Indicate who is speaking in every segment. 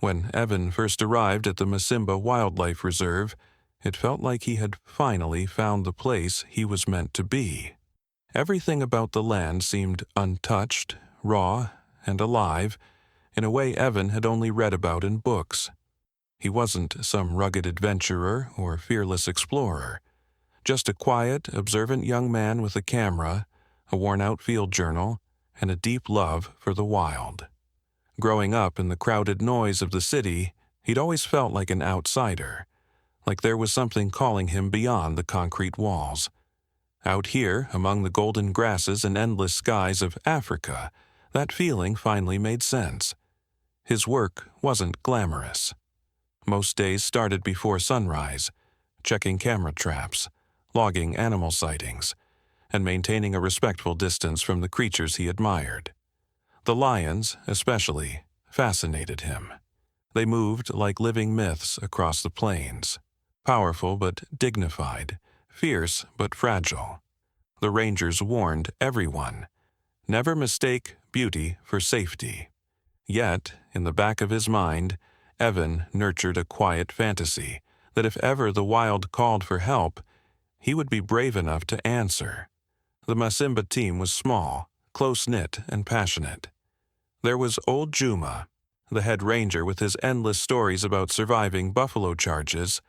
Speaker 1: When Evan first arrived at the Masimba Wildlife Reserve, it felt like he had finally found the place he was meant to be. Everything about the land seemed untouched, raw, and alive, in a way Evan had only read about in books. He wasn't some rugged adventurer or fearless explorer, just a quiet, observant young man with a camera, a worn-out field journal, and a deep love for the wild. Growing up in the crowded noise of the city, he'd always felt like an outsider, like there was something calling him beyond the concrete walls. Out here, among the golden grasses and endless skies of Africa, that feeling finally made sense. His work wasn't glamorous. Most days started before sunrise, checking camera traps, logging animal sightings, and maintaining a respectful distance from the creatures he admired. The lions, especially, fascinated him. They moved like living myths across the plains, powerful but dignified, fierce but fragile. The rangers warned everyone, never mistake beauty for safety. Yet, in the back of his mind, Evan nurtured a quiet fantasy that if ever the wild called for help, he would be brave enough to answer. The Masimba team was small, close-knit, and passionate. There was old Juma, the head ranger with his endless stories about surviving buffalo charges,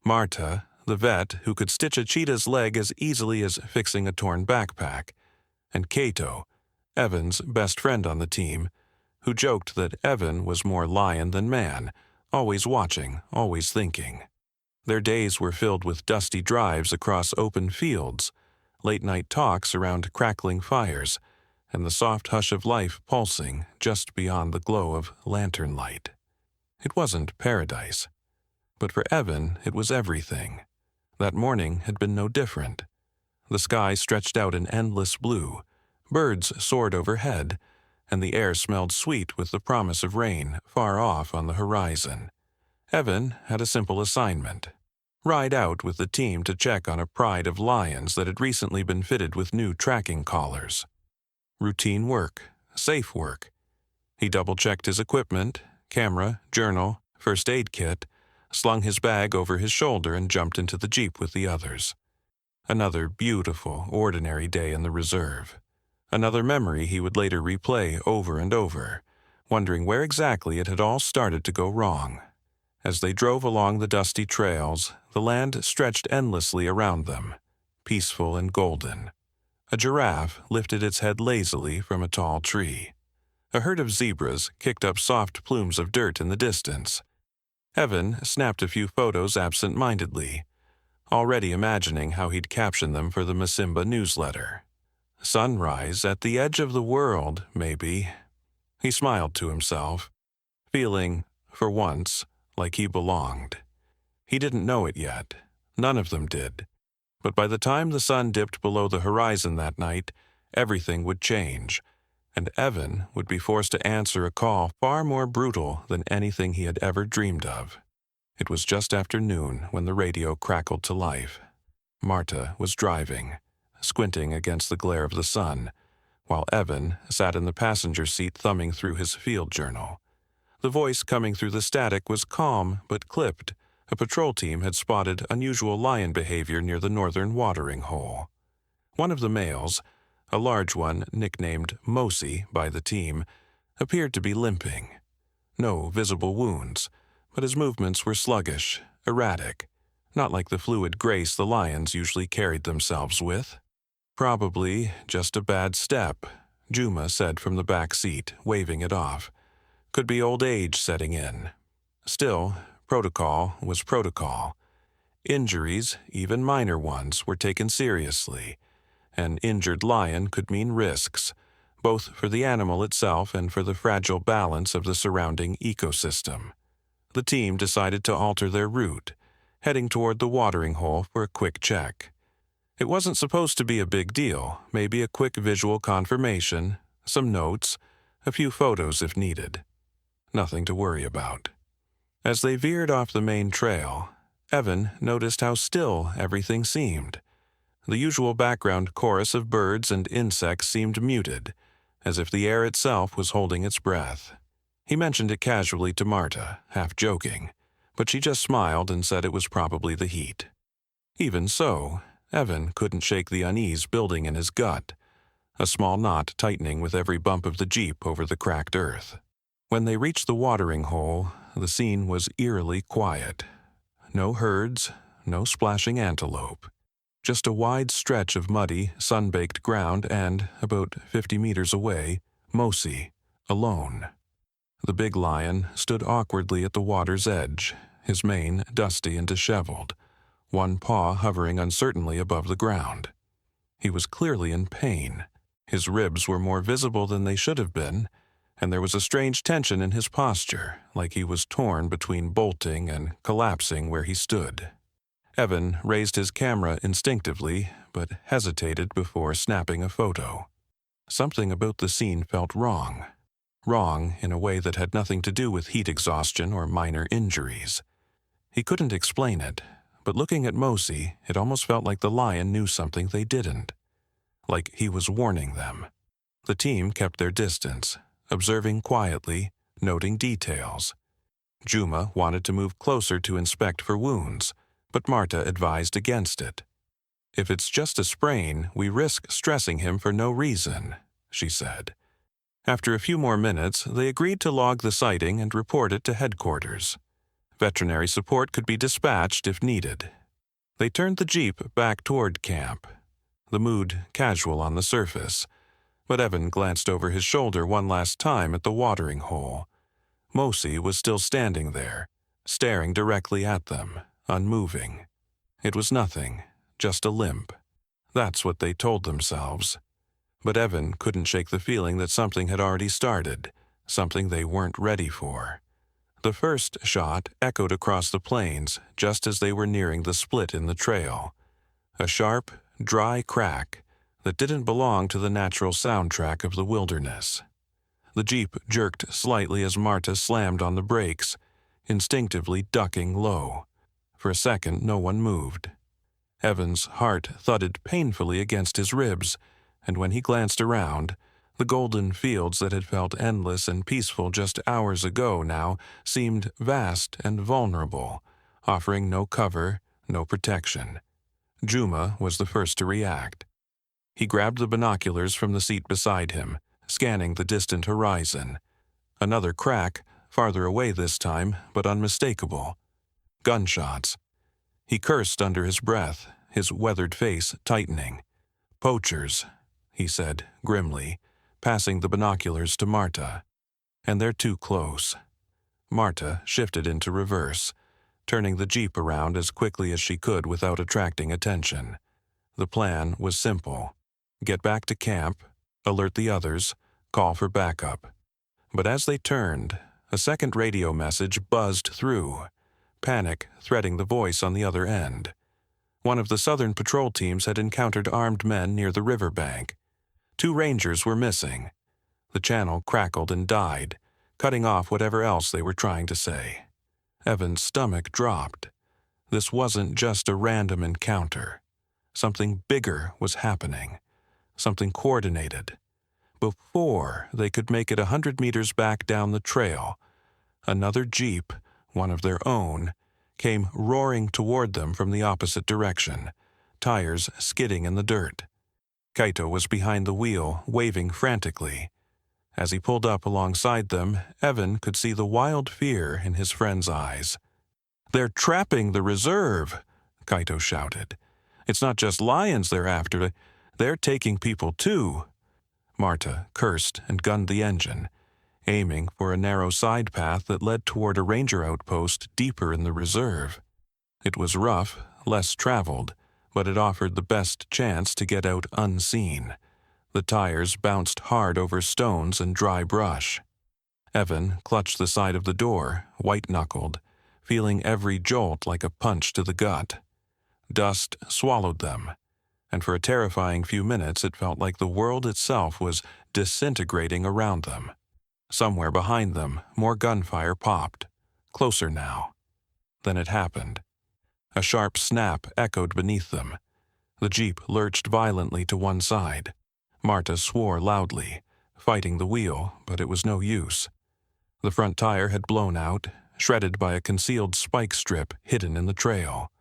Speaker 1: Marta, the vet who could stitch a cheetah's leg as easily as fixing a torn backpack, and Kato, Evan's best friend on the team, who joked that Evan was more lion than man, always watching, always thinking. Their days were filled with dusty drives across open fields, late-night talks around crackling fires, and the soft hush of life pulsing just beyond the glow of lantern light. It wasn't paradise, but for Evan it was everything. That morning had been no different. The sky stretched out in endless blue, birds soared overhead, and the air smelled sweet with the promise of rain far off on the horizon. Evan had a simple assignment: ride out with the team to check on a pride of lions that had recently been fitted with new tracking collars. Routine work, safe work. He double-checked his equipment, camera, journal, first aid kit, slung his bag over his shoulder and jumped into the jeep with the others. Another beautiful, ordinary day in the reserve. Another memory he would later replay over and over, wondering where exactly it had all started to go wrong. As they drove along the dusty trails, the land stretched endlessly around them, peaceful and golden. A giraffe lifted its head lazily from a tall tree. A herd of zebras kicked up soft plumes of dirt in the distance. Evan snapped a few photos absent-mindedly, already imagining how he'd caption them for the Masimba newsletter. Sunrise at the edge of the world, maybe. He smiled to himself, feeling, for once, like he belonged. He didn't know it yet. None of them did. But by the time the sun dipped below the horizon that night, everything would change, and Evan would be forced to answer a call far more brutal than anything he had ever dreamed of. It was just after noon when the radio crackled to life. Marta was driving, squinting against the glare of the sun, while Evan sat in the passenger seat thumbing through his field journal. The voice coming through the static was calm but clipped. A patrol team had spotted unusual lion behavior near the northern watering hole. One of the males, a large one nicknamed Mosi by the team, appeared to be limping. No visible wounds, but his movements were sluggish, erratic, not like the fluid grace the lions usually carried themselves with. Probably just a bad step, Juma said from the back seat, waving it off. Could be old age setting in. Still, protocol was protocol. Injuries, even minor ones, were taken seriously. An injured lion could mean risks, both for the animal itself and for the fragile balance of the surrounding ecosystem. The team decided to alter their route, heading toward the watering hole for a quick check. It wasn't supposed to be a big deal, maybe a quick visual confirmation, some notes, a few photos if needed. Nothing to worry about. As they veered off the main trail, Evan noticed how still everything seemed. The usual background chorus of birds and insects seemed muted, as if the air itself was holding its breath. He mentioned it casually to Marta, half joking, but she just smiled and said it was probably the heat. Even so, Evan couldn't shake the unease building in his gut, a small knot tightening with every bump of the Jeep over the cracked earth. When they reached the watering hole, the scene was eerily quiet. No herds, no splashing antelope. Just a wide stretch of muddy, sun-baked ground and, about 50 meters away, Mosi, alone. The big lion stood awkwardly at the water's edge, his mane dusty and disheveled, one paw hovering uncertainly above the ground. He was clearly in pain. His ribs were more visible than they should have been, and there was a strange tension in his posture, like he was torn between bolting and collapsing where he stood. Evan raised his camera instinctively, but hesitated before snapping a photo. Something about the scene felt wrong. Wrong in a way that had nothing to do with heat exhaustion or minor injuries. He couldn't explain it, but looking at Mosi, it almost felt like the lion knew something they didn't. Like he was warning them. The team kept their distance, observing quietly, noting details. Juma wanted to move closer to inspect for wounds, but Marta advised against it. "If it's just a sprain, we risk stressing him for no reason," she said. After a few more minutes, they agreed to log the sighting and report it to headquarters. Veterinary support could be dispatched if needed. They turned the Jeep back toward camp, the mood casual on the surface, but Evan glanced over his shoulder one last time at the watering hole. Mosi was still standing there, staring directly at them, unmoving. It was nothing, just a limp. That's what they told themselves. But Evan couldn't shake the feeling that something had already started, something they weren't ready for. The first shot echoed across the plains just as they were nearing the split in the trail. A sharp, dry crack that didn't belong to the natural soundtrack of the wilderness. The Jeep jerked slightly as Marta slammed on the brakes, instinctively ducking low. For a second, no one moved. Evan's heart thudded painfully against his ribs, and when he glanced around, the golden fields that had felt endless and peaceful just hours ago now seemed vast and vulnerable, offering no cover, no protection. Juma was the first to react. He grabbed the binoculars from the seat beside him, scanning the distant horizon. Another crack, farther away this time, but unmistakable. Gunshots. He cursed under his breath, his weathered face tightening. "Poachers," he said grimly, passing the binoculars to Marta. "And they're too close." Marta shifted into reverse, turning the Jeep around as quickly as she could without attracting attention. The plan was simple. Get back to camp, alert the others, call for backup. But as they turned, a second radio message buzzed through, panic threading the voice on the other end. One of the Southern patrol teams had encountered armed men near the riverbank. 2 rangers were missing. The channel crackled and died, cutting off whatever else they were trying to say. Evan's stomach dropped. This wasn't just a random encounter. Something bigger was happening. Something coordinated. Before they could make it 100 meters back down the trail, another Jeep, one of their own, came roaring toward them from the opposite direction, tires skidding in the dirt. Kaito was behind the wheel, waving frantically. As he pulled up alongside them, Evan could see the wild fear in his friend's eyes. "They're trapping the reserve," Kaito shouted. "It's not just lions they're after, they're taking people too." Marta cursed and gunned the engine, aiming for a narrow side path that led toward a ranger outpost deeper in the reserve. It was rough, less traveled, but it offered the best chance to get out unseen. The tires bounced hard over stones and dry brush. Evan clutched the side of the door, white-knuckled, feeling every jolt like a punch to the gut. Dust swallowed them, and for a terrifying few minutes it felt like the world itself was disintegrating around them. Somewhere behind them, more gunfire popped. Closer now. Then it happened. A sharp snap echoed beneath them. The Jeep lurched violently to one side. Marta swore loudly, fighting the wheel, but it was no use. The front tire had blown out, shredded by a concealed spike strip hidden in the trail.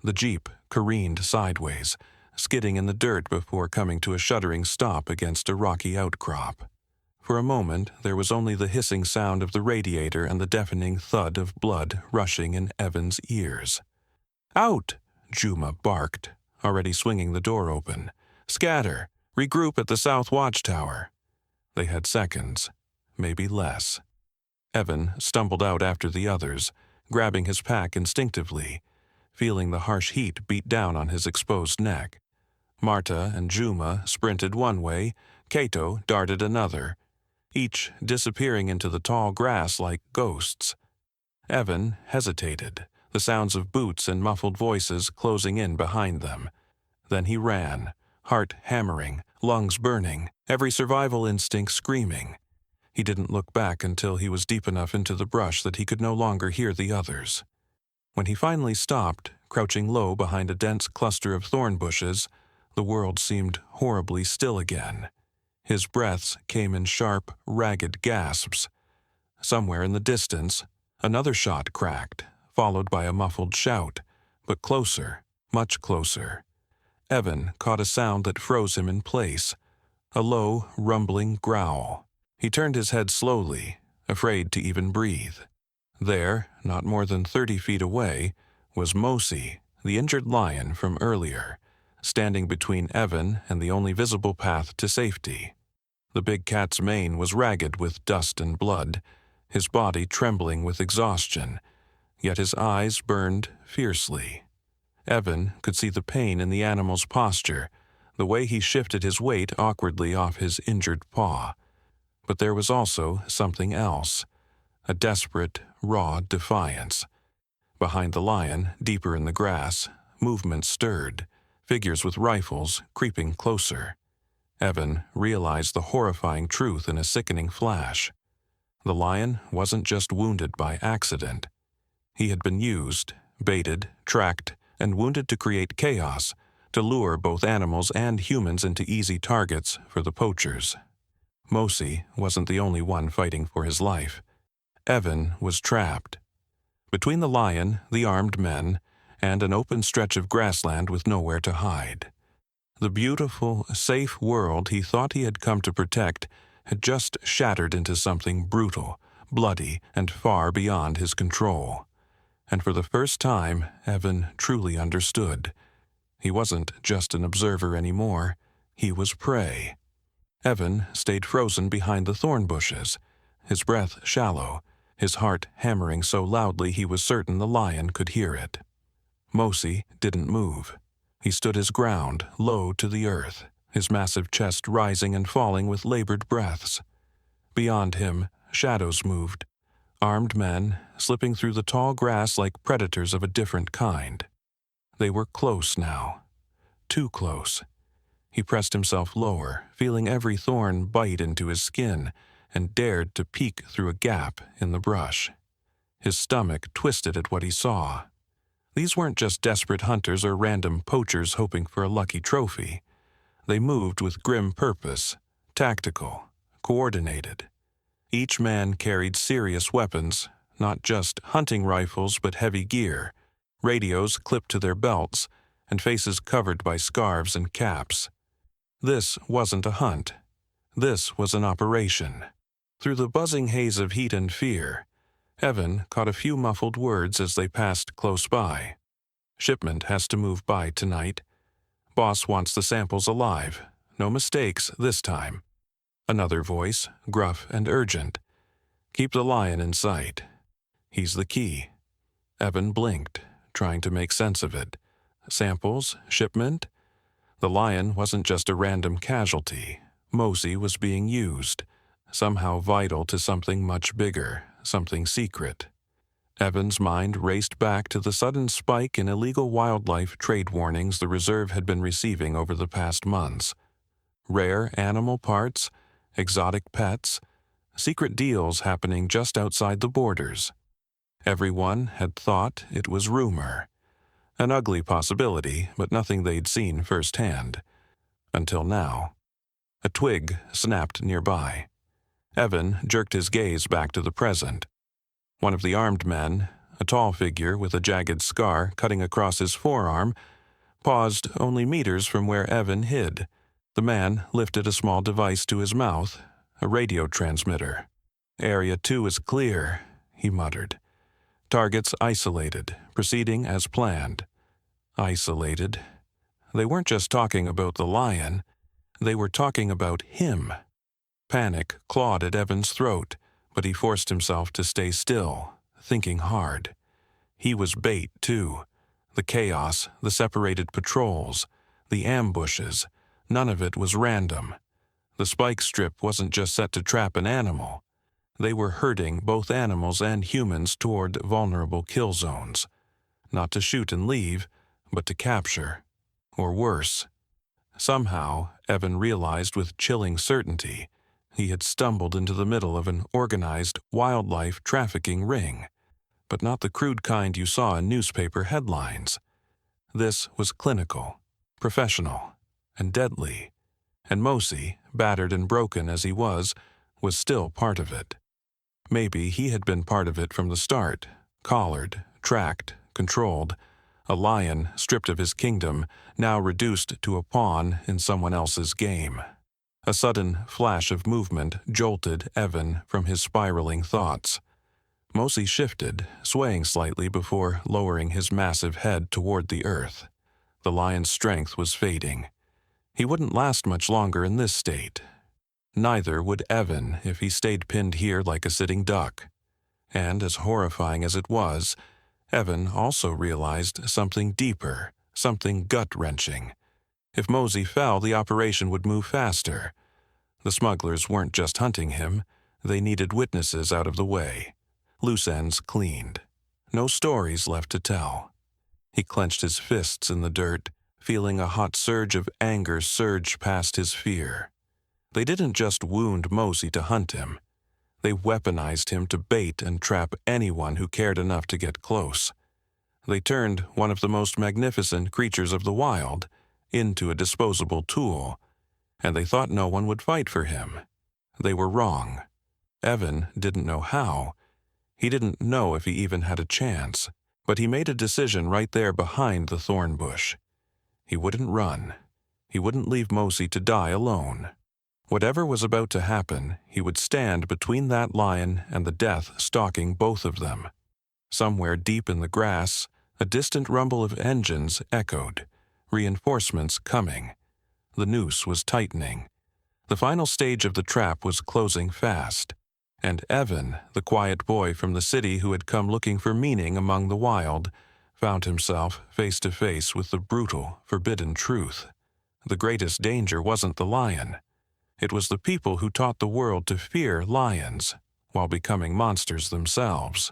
Speaker 1: The Jeep careened sideways, skidding in the dirt before coming to a shuddering stop against a rocky outcrop. For a moment, there was only the hissing sound of the radiator and the deafening thud of blood rushing in Evan's ears. "Out!" Juma barked, already swinging the door open. "Scatter! Regroup at the South Watchtower." They had seconds, maybe less. Evan stumbled out after the others, grabbing his pack instinctively, feeling the harsh heat beat down on his exposed neck. Marta and Juma sprinted one way, Kato darted another, each disappearing into the tall grass like ghosts. Evan hesitated, the sounds of boots and muffled voices closing in behind them. Then he ran, heart hammering, lungs burning, every survival instinct screaming. He didn't look back until he was deep enough into the brush that he could no longer hear the others. When he finally stopped, crouching low behind a dense cluster of thorn bushes, the world seemed horribly still again. His breaths came in sharp, ragged gasps. Somewhere in the distance, another shot cracked, followed by a muffled shout, but closer, much closer. Evan caught a sound that froze him in place, a low, rumbling growl. He turned his head slowly, afraid to even breathe. There, not more than 30 feet away, was Mosi, the injured lion from earlier, standing between Evan and the only visible path to safety. The big cat's mane was ragged with dust and blood, his body trembling with exhaustion, yet his eyes burned fiercely. Evan could see the pain in the animal's posture, the way he shifted his weight awkwardly off his injured paw. But there was also something else, a desperate, raw defiance. Behind the lion, deeper in the grass, movement stirred, figures with rifles creeping closer. Evan realized the horrifying truth in a sickening flash. The lion wasn't just wounded by accident. He had been used, baited, tracked, and wounded to create chaos, to lure both animals and humans into easy targets for the poachers. Mosi wasn't the only one fighting for his life. Evan was trapped. Between the lion, the armed men, and an open stretch of grassland with nowhere to hide. The beautiful, safe world he thought he had come to protect had just shattered into something brutal, bloody, and far beyond his control. And for the first time, Evan truly understood. He wasn't just an observer anymore. He was prey. Evan stayed frozen behind the thorn bushes, his breath shallow, his heart hammering so loudly he was certain the lion could hear it. Mosi didn't move. He stood his ground, low to the earth, his massive chest rising and falling with labored breaths. Beyond him, shadows moved, armed men slipping through the tall grass like predators of a different kind. They were close now, too close. He pressed himself lower, feeling every thorn bite into his skin, and dared to peek through a gap in the brush. His stomach twisted at what he saw. These weren't just desperate hunters or random poachers hoping for a lucky trophy. They moved with grim purpose, tactical, coordinated. Each man carried serious weapons, not just hunting rifles but heavy gear, radios clipped to their belts, and faces covered by scarves and caps. This wasn't a hunt. This was an operation. Through the buzzing haze of heat and fear, Evan caught a few muffled words as they passed close by. "Shipment has to move by tonight. Boss wants the samples alive. No mistakes this time." Another voice, gruff and urgent. "Keep the lion in sight. He's the key." Evan blinked, trying to make sense of it. Samples? Shipment? The lion wasn't just a random casualty. Mosi was being used, somehow vital to something much bigger, something secret. Evan's mind raced back to the sudden spike in illegal wildlife trade warnings the reserve had been receiving over the past months. Rare animal parts, exotic pets, secret deals happening just outside the borders. Everyone had thought it was rumor. An ugly possibility, but nothing they'd seen firsthand. Until now. A twig snapped nearby. Evan jerked his gaze back to the present. One of the armed men, a tall figure with a jagged scar cutting across his forearm, paused only meters from where Evan hid. The man lifted a small device to his mouth, a radio transmitter. "Area 2 is clear," he muttered. "Targets isolated, proceeding as planned." Isolated. They weren't just talking about the lion. They were talking about him. Panic clawed at Evan's throat, but he forced himself to stay still, thinking hard. He was bait, too. The chaos, the separated patrols, the ambushes, none of it was random. The spike strip wasn't just set to trap an animal. They were herding both animals and humans toward vulnerable kill zones. Not to shoot and leave, but to capture. Or worse. Somehow, Evan realized with chilling certainty, he had stumbled into the middle of an organized wildlife trafficking ring. But not the crude kind you saw in newspaper headlines. This was clinical, professional, and deadly. And Mosi, battered and broken as he was still part of it. Maybe he had been part of it from the start, collared, tracked, controlled, a lion stripped of his kingdom, now reduced to a pawn in someone else's game. A sudden flash of movement jolted Evan from his spiraling thoughts. Mosi shifted, swaying slightly before lowering his massive head toward the earth. The lion's strength was fading. He wouldn't last much longer in this state. Neither would Evan if he stayed pinned here like a sitting duck. And as horrifying as it was, Evan also realized something deeper, something gut-wrenching. If Mosi fell, the operation would move faster. The smugglers weren't just hunting him. They needed witnesses out of the way. Loose ends cleaned. No stories left to tell. He clenched his fists in the dirt, feeling a hot surge of anger surge past his fear. They didn't just wound Mosi to hunt him. They weaponized him to bait and trap anyone who cared enough to get close. They turned one of the most magnificent creatures of the wild into a disposable tool, and they thought no one would fight for him. They were wrong. Evan didn't know how. He didn't know if he even had a chance, but he made a decision right there behind the thorn bush. He wouldn't run. He wouldn't leave Mosi to die alone. Whatever was about to happen, he would stand between that lion and the death stalking both of them. Somewhere deep in the grass, a distant rumble of engines echoed, reinforcements coming. The noose was tightening. The final stage of the trap was closing fast. And Evan, the quiet boy from the city who had come looking for meaning among the wild, found himself face to face with the brutal, forbidden truth. The greatest danger wasn't the lion. It was the people who taught the world to fear lions, while becoming monsters themselves.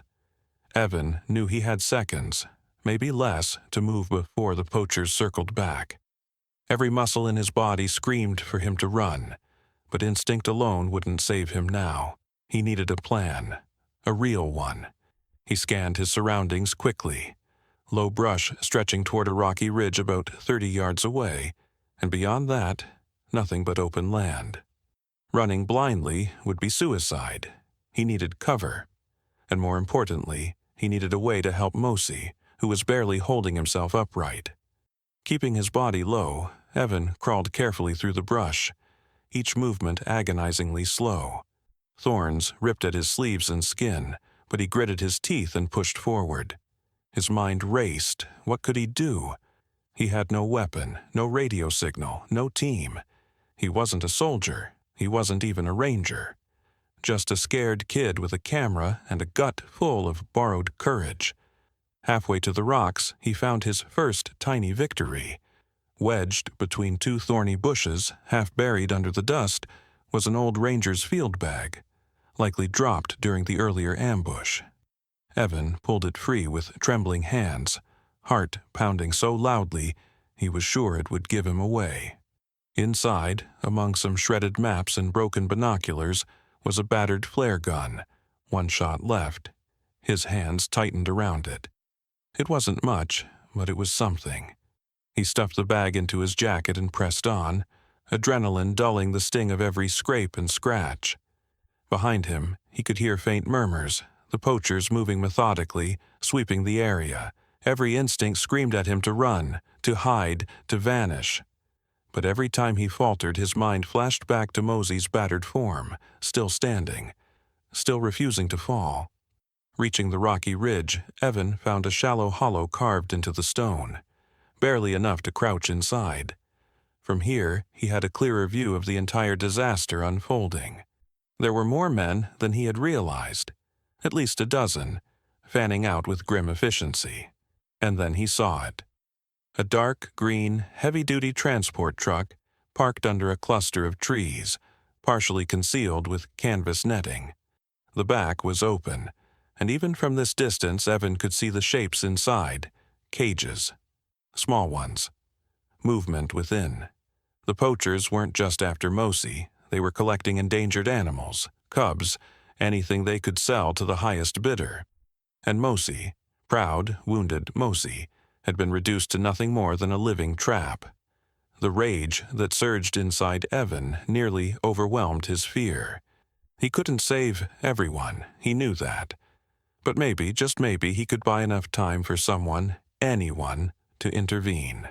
Speaker 1: Evan knew he had seconds, maybe less, to move before the poachers circled back. Every muscle in his body screamed for him to run, but instinct alone wouldn't save him now. He needed a plan, a real one. He scanned his surroundings quickly. Low brush stretching toward a rocky ridge about 30 yards away, and beyond that, nothing but open land. Running blindly would be suicide. He needed cover. And more importantly, he needed a way to help Mosi, who was barely holding himself upright. Keeping his body low, Evan crawled carefully through the brush, each movement agonizingly slow. Thorns ripped at his sleeves and skin, but he gritted his teeth and pushed forward. His mind raced. What could he do? He had no weapon, no radio signal, no team. He wasn't a soldier. He wasn't even a ranger. Just a scared kid with a camera and a gut full of borrowed courage. Halfway to the rocks, he found his first tiny victory. Wedged between two thorny bushes, half buried under the dust, was an old ranger's field bag, likely dropped during the earlier ambush. Evan pulled it free with trembling hands, heart pounding so loudly he was sure it would give him away. Inside, among some shredded maps and broken binoculars, was a battered flare gun, one shot left. His hands tightened around it. It wasn't much, but it was something. He stuffed the bag into his jacket and pressed on, adrenaline dulling the sting of every scrape and scratch. Behind him, he could hear faint murmurs, the poachers moving methodically, sweeping the area. Every instinct screamed at him to run, to hide, to vanish. But every time he faltered, his mind flashed back to Mosey's battered form, still standing, still refusing to fall. Reaching the rocky ridge, Evan found a shallow hollow carved into the stone, barely enough to crouch inside. From here, he had a clearer view of the entire disaster unfolding. There were more men than he had realized, at least a dozen, fanning out with grim efficiency. And then he saw it. A dark, green, heavy-duty transport truck parked under a cluster of trees, partially concealed with canvas netting. The back was open, and even from this distance Evan could see the shapes inside, cages, small ones, movement within. The poachers weren't just after Mosey, they were collecting endangered animals, cubs, anything they could sell to the highest bidder. And Mosey, proud, wounded Mosey, had been reduced to nothing more than a living trap. The rage that surged inside Evan nearly overwhelmed his fear. He couldn't save everyone, he knew that. But maybe, just maybe, he could buy enough time for someone, anyone, to intervene.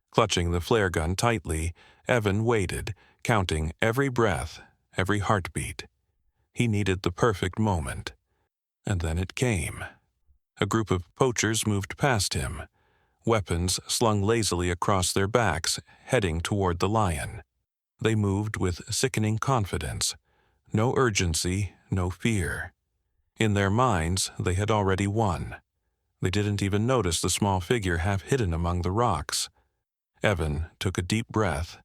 Speaker 1: Clutching the flare gun tightly, Evan waited, counting every breath, every heartbeat. He needed the perfect moment. And then it came. A group of poachers moved past him, weapons slung lazily across their backs, heading toward the lion. They moved with sickening confidence. No urgency, no fear. In their minds, they had already won. They didn't even notice the small figure half hidden among the rocks. Evan took a deep breath,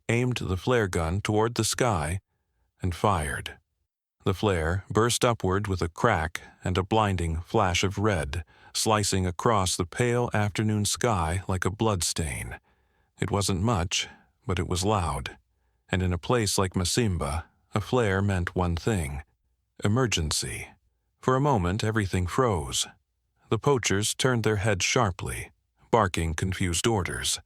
Speaker 1: aimed the flare gun toward the sky, and fired. The flare burst upward with a crack and a blinding flash of red, slicing across the pale afternoon sky like a bloodstain. It wasn't much, but it was loud. And in a place like Masimba, a flare meant one thing: emergency. For a moment, everything froze. The poachers turned their heads sharply, barking confused orders.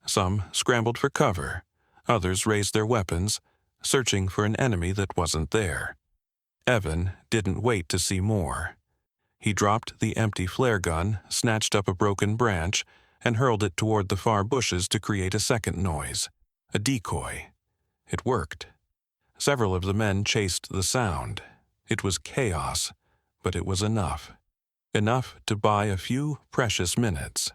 Speaker 1: Some scrambled for cover. Others raised their weapons, searching for an enemy that wasn't there. Evan didn't wait to see more. He dropped the empty flare gun, snatched up a broken branch, and hurled it toward the far bushes to create a second noise. A decoy. It worked. Several of the men chased the sound. It was chaos, but it was enough. Enough to buy a few precious minutes.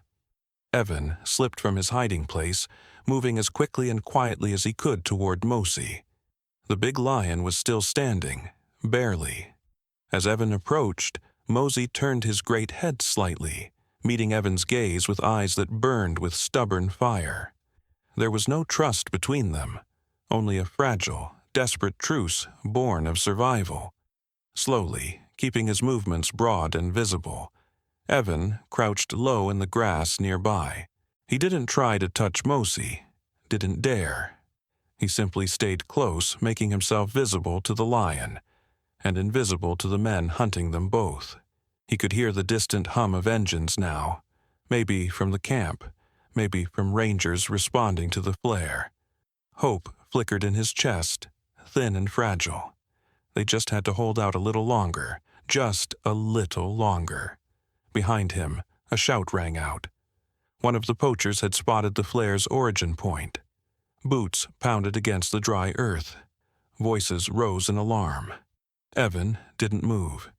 Speaker 1: Evan slipped from his hiding place, moving as quickly and quietly as he could toward Mosey. The big lion was still standing, barely. As Evan approached, Mosey turned his great head slightly, meeting Evan's gaze with eyes that burned with stubborn fire. There was no trust between them, only a fragile, desperate truce born of survival. Slowly, keeping his movements broad and visible, Evan crouched low in the grass nearby. He didn't try to touch Mosey, didn't dare. He simply stayed close, making himself visible to the lion, and invisible to the men hunting them both. He could hear the distant hum of engines now, maybe from the camp, maybe from rangers responding to the flare. Hope flickered in his chest, thin and fragile. They just had to hold out a little longer, just a little longer. Behind him, a shout rang out. One of the poachers had spotted the flare's origin point. Boots pounded against the dry earth. Voices rose in alarm. Evan didn't move.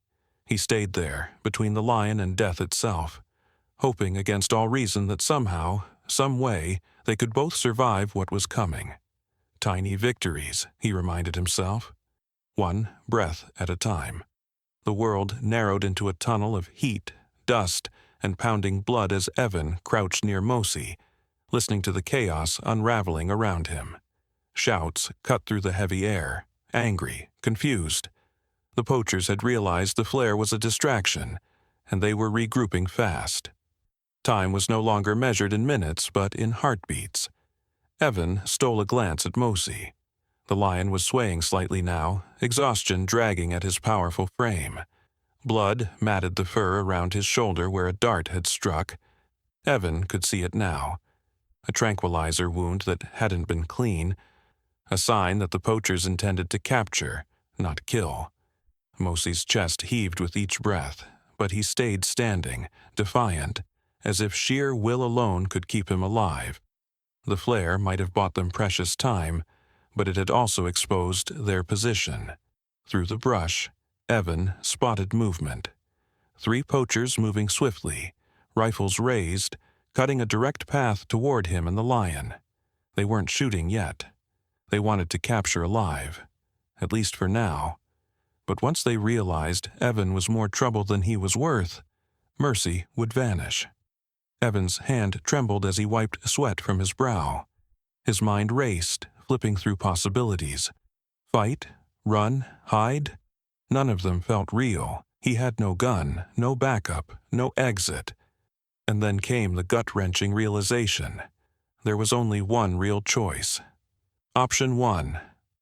Speaker 1: He stayed there, between the lion and death itself, hoping against all reason that somehow, some way, they could both survive what was coming. Tiny victories, he reminded himself. One breath at a time. The world narrowed into a tunnel of heat, dust, and pounding blood as Evan crouched near Mosey, listening to the chaos unraveling around him. Shouts cut through the heavy air, angry, confused. The poachers had realized the flare was a distraction, and they were regrouping fast. Time was no longer measured in minutes, but in heartbeats. Evan stole a glance at Mosey. The lion was swaying slightly now, exhaustion dragging at his powerful frame. Blood matted the fur around his shoulder where a dart had struck. Evan could see it now. A tranquilizer wound that hadn't been clean. A sign that the poachers intended to capture, not kill. Mosey's chest heaved with each breath, but he stayed standing, defiant, as if sheer will alone could keep him alive. The flare might have bought them precious time, but it had also exposed their position. Through the brush, Evan spotted movement. 3 poachers moving swiftly, rifles raised, cutting a direct path toward him and the lion. They weren't shooting yet. They wanted to capture alive, at least for now. But once they realized Evan was more trouble than he was worth, mercy would vanish. Evan's hand trembled as he wiped sweat from his brow. His mind raced, flipping through possibilities. Fight? Run? Hide? None of them felt real. He had no gun, no backup, no exit. And then came the gut-wrenching realization. There was only one real choice. Option 1.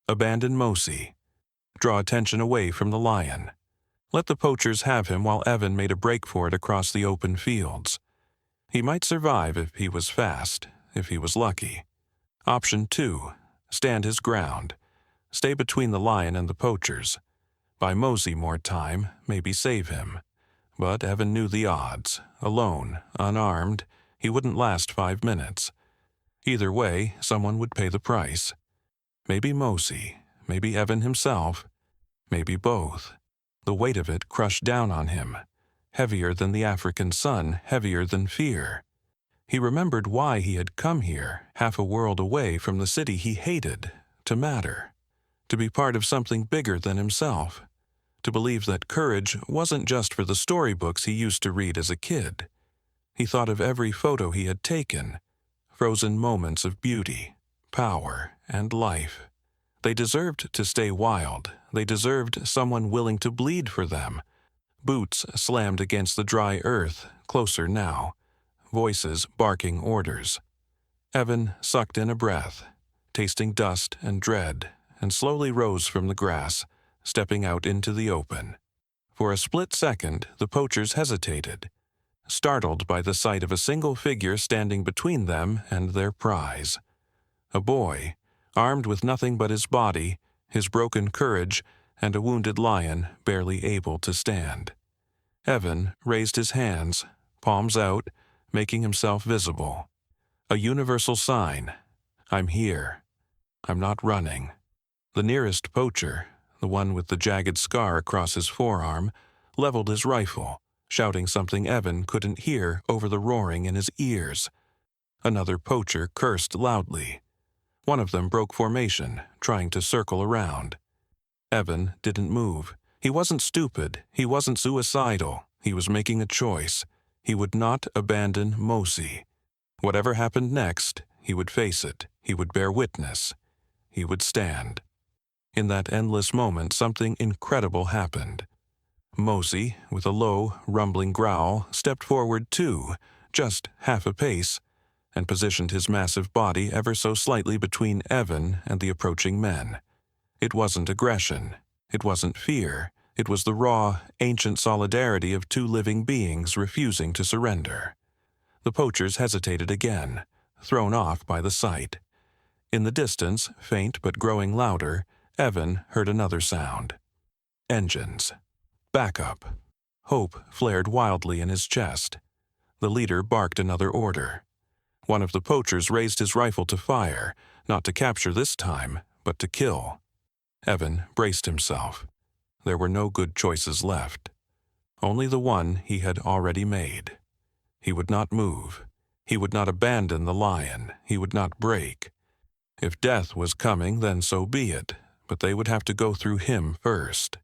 Speaker 1: Abandon Mosey. Draw attention away from the lion. Let the poachers have him while Evan made a break for it across the open fields. He might survive if he was fast, if he was lucky. Option 2. Stand his ground. Stay between the lion and the poachers. Buy Mosey more time, maybe save him. But Evan knew the odds. Alone, unarmed, he wouldn't last 5 minutes. Either way, someone would pay the price. Maybe Mosey, maybe Evan himself, maybe both. The weight of it crushed down on him. Heavier than the African sun, heavier than fear. He remembered why he had come here, half a world away from the city he hated, to matter. To be part of something bigger than himself. To believe that courage wasn't just for the storybooks he used to read as a kid. He thought of every photo he had taken, frozen moments of beauty, power, and life. They deserved to stay wild. They deserved someone willing to bleed for them. Boots slammed against the dry earth, closer now. Voices barking orders. Evan sucked in a breath, tasting dust and dread, and slowly rose from the grass, stepping out into the open. For a split second, the poachers hesitated, startled by the sight of a single figure standing between them and their prize. A boy, armed with nothing but his body, his broken courage, and a wounded lion barely able to stand. Evan raised his hands, palms out, making himself visible. A universal sign. I'm here. I'm not running. The nearest poacher, the one with the jagged scar across his forearm, leveled his rifle, shouting something Evan couldn't hear over the roaring in his ears. Another poacher cursed loudly. One of them broke formation, trying to circle around. Evan didn't move. He wasn't stupid. He wasn't suicidal. He was making a choice. He would not abandon Mosey. Whatever happened next, he would face it. He would bear witness. He would stand. In that endless moment, something incredible happened. Mosey, with a low, rumbling growl, stepped forward too, just half a pace, and positioned his massive body ever so slightly between Evan and the approaching men. It wasn't aggression. It wasn't fear. It was the raw, ancient solidarity of 2 living beings refusing to surrender. The poachers hesitated again, thrown off by the sight. In the distance, faint but growing louder, Evan heard another sound. Engines. Backup. Hope flared wildly in his chest. The leader barked another order. One of the poachers raised his rifle to fire, not to capture this time, but to kill. Evan braced himself. There were no good choices left. Only the one he had already made. He would not move. He would not abandon the lion. He would not break. If death was coming, then so be it, but they would have to go through him first.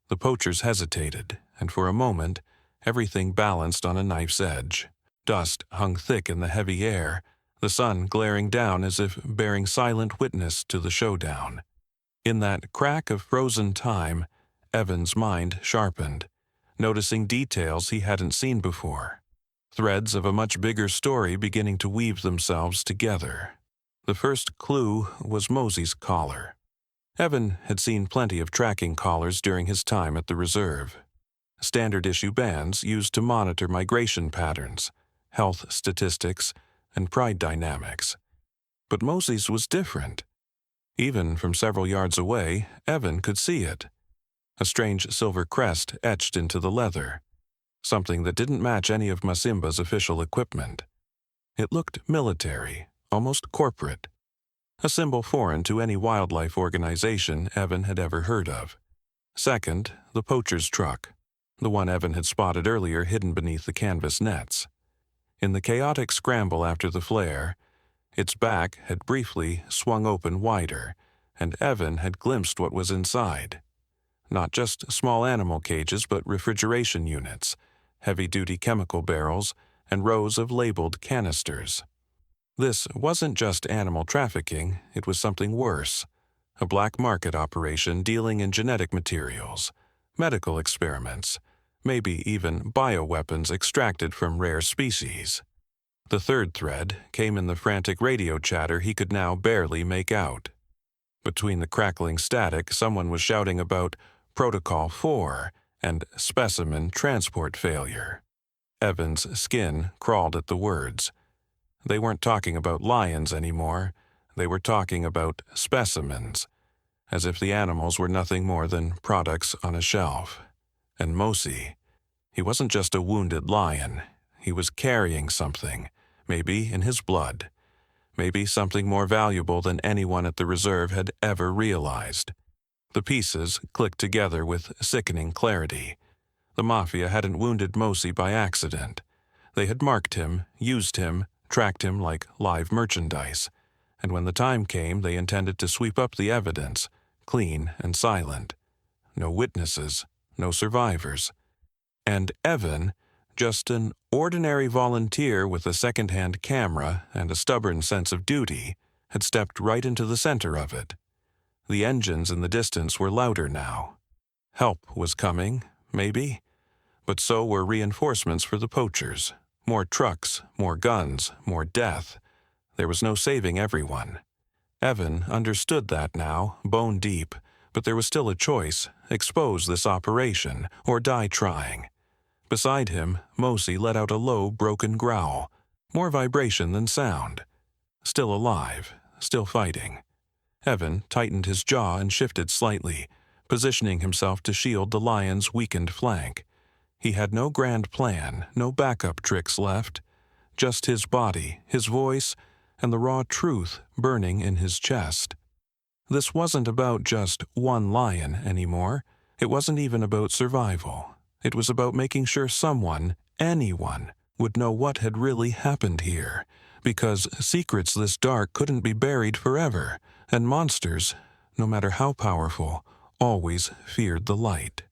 Speaker 1: The poachers hesitated, and for a moment, everything balanced on a knife's edge. Dust hung thick in the heavy air, the sun glaring down as if bearing silent witness to the showdown. In that crack of frozen time, Evan's mind sharpened, noticing details he hadn't seen before. Threads of a much bigger story beginning to weave themselves together. The first clue was Mosey's collar. Evan had seen plenty of tracking collars during his time at the reserve. Standard-issue bands used to monitor migration patterns, health statistics, and pride dynamics. But Mosey's was different. Even from several yards away, Evan could see it. A strange silver crest etched into the leather, something that didn't match any of Masimba's official equipment. It looked military, almost corporate, a symbol foreign to any wildlife organization Evan had ever heard of. Second, the poacher's truck, the one Evan had spotted earlier hidden beneath the canvas nets. In the chaotic scramble after the flare, its back had briefly swung open wider, and Evan had glimpsed what was inside. Not just small animal cages, but refrigeration units, heavy-duty chemical barrels, and rows of labeled canisters. This wasn't just animal trafficking, it was something worse. A black market operation dealing in genetic materials, medical experiments, maybe even bioweapons extracted from rare species. The third thread came in the frantic radio chatter he could now barely make out. Between the crackling static, someone was shouting about Protocol 4 and specimen transport failure. Evan's skin crawled at the words. They weren't talking about lions anymore. They were talking about specimens, as if the animals were nothing more than products on a shelf. And Mosi, he wasn't just a wounded lion. He was carrying something, maybe in his blood, maybe something more valuable than anyone at the reserve had ever realized. The pieces clicked together with sickening clarity. The Mafia hadn't wounded Mosi by accident. They had marked him, used him, tracked him like live merchandise, and when the time came, they intended to sweep up the evidence, clean and silent. No witnesses, no survivors. And Evan, just an ordinary volunteer with a second-hand camera and a stubborn sense of duty, had stepped right into the center of it. The engines in the distance were louder now. Help was coming, maybe, but so were reinforcements for the poachers. More trucks, more guns, more death. There was no saving everyone. Evan understood that now, bone deep, but there was still a choice: expose this operation or die trying. Beside him, Mosi let out a low, broken growl, more vibration than sound. Still alive, still fighting. Evan tightened his jaw and shifted slightly, positioning himself to shield the lion's weakened flank. He had no grand plan, no backup tricks left. Just his body, his voice, and the raw truth burning in his chest. This wasn't about just one lion anymore. It wasn't even about survival. It was about making sure someone, anyone, would know what had really happened here, because secrets this dark couldn't be buried forever, and monsters, no matter how powerful, always feared the light.